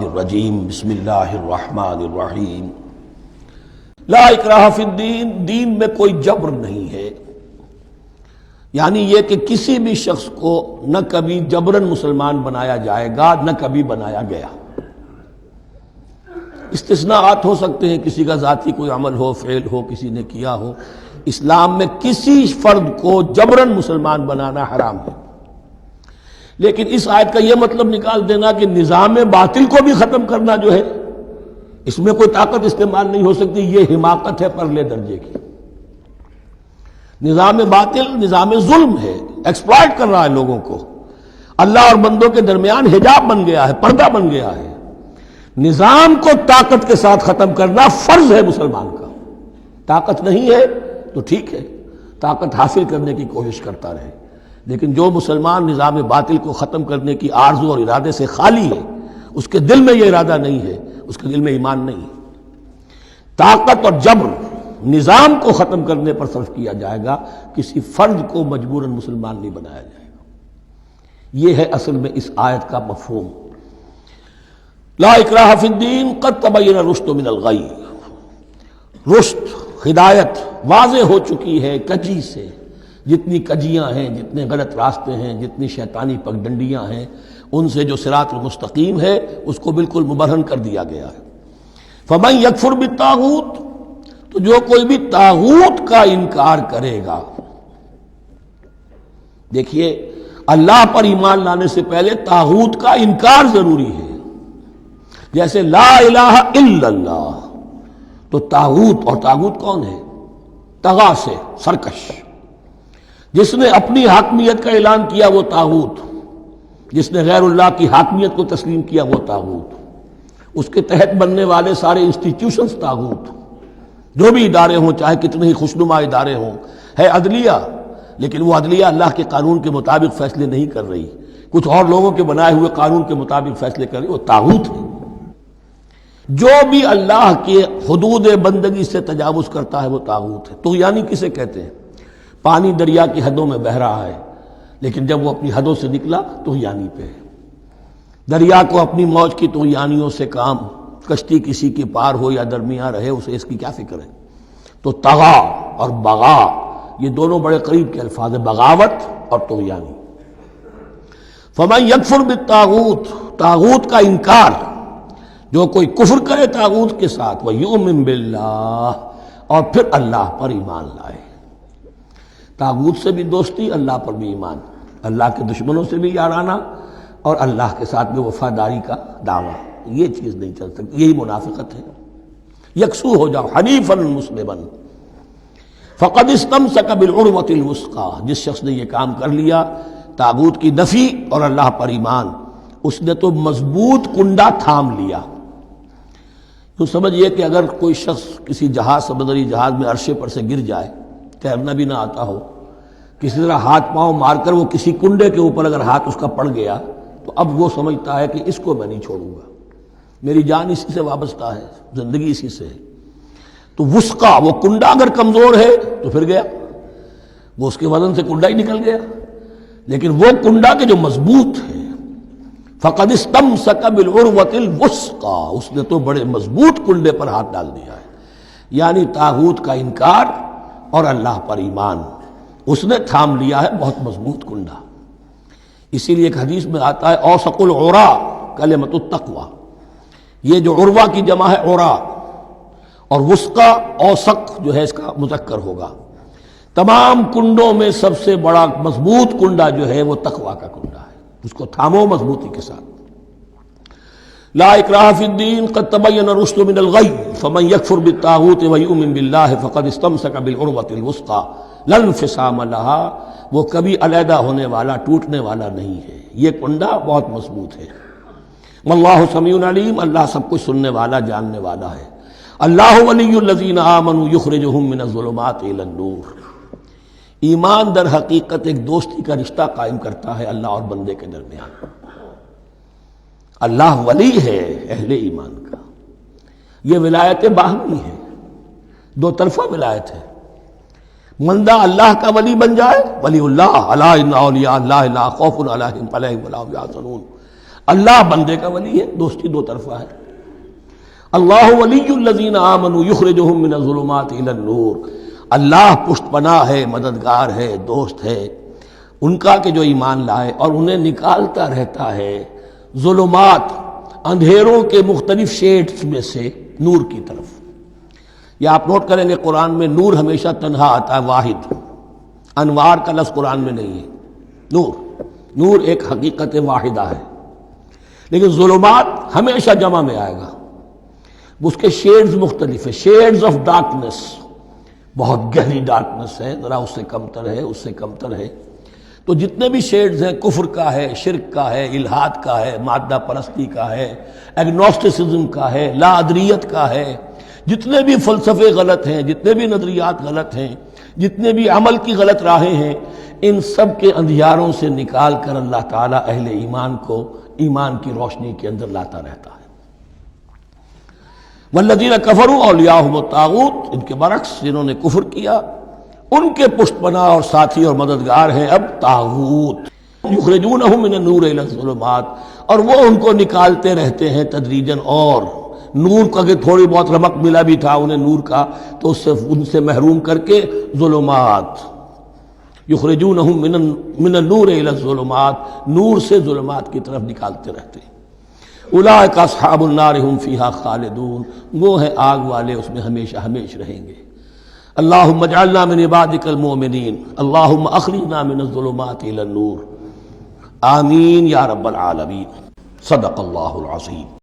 الرجیم بسم اللہ الرحمن الرحیم لا اکراہ فی الدین، دین میں کوئی جبر نہیں ہے، یعنی یہ کہ کسی بھی شخص کو نہ کبھی جبراً مسلمان بنایا جائے گا نہ کبھی بنایا گیا۔ استثناءات ہو سکتے ہیں، کسی کا ذاتی کوئی عمل ہو، فعل ہو، کسی نے کیا ہو۔ اسلام میں کسی فرد کو جبراً مسلمان بنانا حرام ہے، لیکن اس آیت کا یہ مطلب نکال دینا کہ نظام باطل کو بھی ختم کرنا جو ہے اس میں کوئی طاقت استعمال نہیں ہو سکتی، یہ حماقت ہے پرلے درجے کی۔ نظام باطل نظام ظلم ہے، ایکسپلائٹ کر رہا ہے لوگوں کو، اللہ اور بندوں کے درمیان حجاب بن گیا ہے، پردہ بن گیا ہے۔ نظام کو طاقت کے ساتھ ختم کرنا فرض ہے مسلمان کا۔ طاقت نہیں ہے تو ٹھیک ہے، طاقت حاصل کرنے کی کوشش کرتا رہے، لیکن جو مسلمان نظام باطل کو ختم کرنے کی آرزو اور ارادے سے خالی ہے، اس کے دل میں یہ ارادہ نہیں ہے، اس کے دل میں ایمان نہیں ہے۔ طاقت اور جبر نظام کو ختم کرنے پر صرف کیا جائے گا، کسی فرد کو مجبوراً مسلمان نہیں بنایا جائے گا۔ یہ ہے اصل میں اس آیت کا مفہوم۔ لا اکراہ فی الدین قد تبین الرشد من الغی، رشد ہدایت واضح ہو چکی ہے کجی سے۔ جتنی کجیاں ہیں، جتنے غلط راستے ہیں، جتنی شیطانی پگڈنڈیاں ہیں، ان سے جو صراط المستقیم ہے اس کو بالکل مبرہن کر دیا گیا ہے۔ فمن یکفر بالطاغوت، تو جو کوئی بھی طاغوت کا انکار کرے گا۔ دیکھیے، اللہ پر ایمان لانے سے پہلے طاغوت کا انکار ضروری ہے۔ جیسے لا الہ الا اللہ، تو طاغوت، اور طاغوت کون ہے؟ طغا سے سرکش، جس نے اپنی حاکمیت کا اعلان کیا وہ طاغوت، جس نے غیر اللہ کی حاکمیت کو تسلیم کیا وہ طاغوت، اس کے تحت بننے والے سارے انسٹیٹیوشنز طاغوت، جو بھی ادارے ہوں، چاہے کتنے ہی خوشنما ادارے ہوں۔ ہے عدلیہ، لیکن وہ عدلیہ اللہ کے قانون کے مطابق فیصلے نہیں کر رہی، کچھ اور لوگوں کے بنائے ہوئے قانون کے مطابق فیصلے کر رہی، وہ طاغوت ہے۔ جو بھی اللہ کے حدود بندگی سے تجاوز کرتا ہے وہ طاغوت ہے۔ طغیانی کسے کہتے ہیں؟ پانی دریا کی حدوں میں بہہ رہا ہے، لیکن جب وہ اپنی حدوں سے نکلا طغیانی پہ ہے۔ دریا کو اپنی موج کی طغیانیوں سے کام، کشتی کسی کی پار ہو یا درمیان رہے، اسے اس کی کیا فکر ہے؟ تو طغا اور بغا، یہ دونوں بڑے قریب کے الفاظ ہیں، بغاوت اور طغیانی۔ فمن یکفر بالطاغوت، طاغوت کا انکار، جو کوئی کفر کرے طاغوت کے ساتھ، وَيُؤْمِن بِاللَّهِ، اور پھر اللہ پر ایمان لائے۔ طاغوت سے بھی دوستی، اللہ پر بھی ایمان، اللہ کے دشمنوں سے بھی یارانہ، اور اللہ کے ساتھ بھی وفاداری کا دعویٰ، یہ چیز نہیں چل سکتی، یہی منافقت ہے۔ یکسو ہو جاؤ، حنیفا مسلما فقد استمسک بالعروۃ الوثقی، جس شخص نے یہ کام کر لیا، طاغوت کی نفی اور اللہ پر ایمان، اس نے تو مضبوط کنڈا تھام لیا۔ تو سمجھئے کہ اگر کوئی شخص کسی جہاز، سمندری جہاز میں عرشے پر سے گر جائے، تیرنا بھی نہ آتا ہو، کسی طرح ہاتھ پاؤں مار کر وہ کسی کنڈے کے اوپر اگر ہاتھ اس کا پڑ گیا، تو اب وہ سمجھتا ہے کہ اس کو میں نہیں چھوڑوں گا، میری جان اسی سے وابستہ ہے، زندگی اسی سے ہے۔ تو وثقہ، وہ کنڈا اگر کمزور ہے تو پھر گیا، وہ اس کے وزن سے کنڈا ہی نکل گیا، لیکن وہ کنڈا کے جو مضبوط ہے، فقد استمسک بالعروۃ الوثقی، اس نے تو بڑے مضبوط کنڈے پر ہاتھ ڈال دیا ہے، یعنی طاغوت کا انکار اور اللہ پر ایمان، اس نے تھام لیا ہے بہت مضبوط کنڈا۔ اسی لیے ایک حدیث میں آتا ہے اوثق العراء کلمۃ التقوی، یہ جو عروہ کی جمع ہے عراء، اور وثقہ اوثق جو ہے اس کا مذکر ہوگا۔ تمام کنڈوں میں سب سے بڑا مضبوط کنڈا جو ہے وہ تقوی کا کنڈا ہے، اس کو تھامو مضبوطی کے ساتھ۔ لا اکراہ فی الدین قد تبین الرشد من الغی فمن یکفر بالطاغوت ویؤمن باللہ فقد استمسک بالعروۃ الوثقی لا انفصام لها، وہ کبھی علیحدہ ہونے والا، ٹوٹنے والا نہیں ہے، یہ کنڈا بہت مضبوط ہے۔ واللہ سمیع علیم، اللہ سب کچھ سننے والا، جاننے والا ہے۔ اللہ ولی الذین آمنوا یخرجہم من الظلمات الی النور، ایمان در حقیقت ایک دوستی کا رشتہ قائم کرتا ہے اللہ اور بندے کے درمیان۔ اللہ ولی ہے اہل ایمان کا، یہ ولایت باہمی ہے، دو طرفہ ولایت ہے۔ بندہ اللہ کا ولی بن جائے، ولی اللہ، الا ان اولیاء اللہ لا خوف علیہم ولا هم يحزنون، اللہ بندے کا ولی ہے، دوستی دو طرفہ ہے۔ اللہ ولی الذین آمنوا یخرجہم من الظلمات الی النور، اللہ پشت پناہ ہے، مددگار ہے، دوست ہے ان کا کہ جو ایمان لائے اور انہیں نکالتا رہتا ہے ظلمات، اندھیروں کے مختلف شیڈز میں سے نور کی طرف۔ یہ آپ نوٹ کریں گے قرآن میں نور ہمیشہ تنہا آتا ہے، واحد، انوار کا لفظ قرآن میں نہیں ہے۔ نور ایک حقیقت واحدہ ہے، لیکن ظلمات ہمیشہ جمع میں آئے گا، اس کے شیڈز مختلف ہیں، شیڈز آف ڈارکنس، بہت گہری ڈارکنس ہے، ذرا اس سے کمتر ہے، اس سے کمتر ہے۔ تو جتنے بھی شیڈز ہیں، کفر کا ہے، شرک کا ہے، الحاد کا ہے، مادہ پرستی کا ہے، ایگنوسٹسزم کا ہے، لا ادریت کا ہے، جتنے بھی فلسفے غلط ہیں، جتنے بھی نظریات غلط ہیں، جتنے بھی عمل کی غلط راہیں ہیں، ان سب کے اندھیاروں سے نکال کر اللہ تعالیٰ اہل ایمان کو ایمان کی روشنی کے اندر لاتا رہتا ہے۔ والذین کفروا اولیاءہم الطاغوت، ان کے برعکس جنہوں نے کفر کیا ان کے پشت پناہ اور ساتھی اور مددگار ہیں اب طاغوت، یخرجونہم من النور الی الظلمات، اور وہ ان کو نکالتے رہتے ہیں تدریجاً، اور نور کا کہ تھوڑی بہت رمق ملا بھی تھا انہیں نور کا تو ان سے محروم کر کے ظلمات، یخرجونہم من النور الی الظلمات، نور سے ظلمات کی طرف نکالتے رہتے ہیں۔ اولئک اصحاب النار هم فیہا خالدون، وہ ہیں آگ والے، اس میں ہمیشہ ہمیشہ رہیں گے۔ اللہم اجعلنا من عبادک المؤمنین، اللہم اخرجنا من الظلمات الی النور، آمین یا رب العالمین۔ صدق اللہ العظیم۔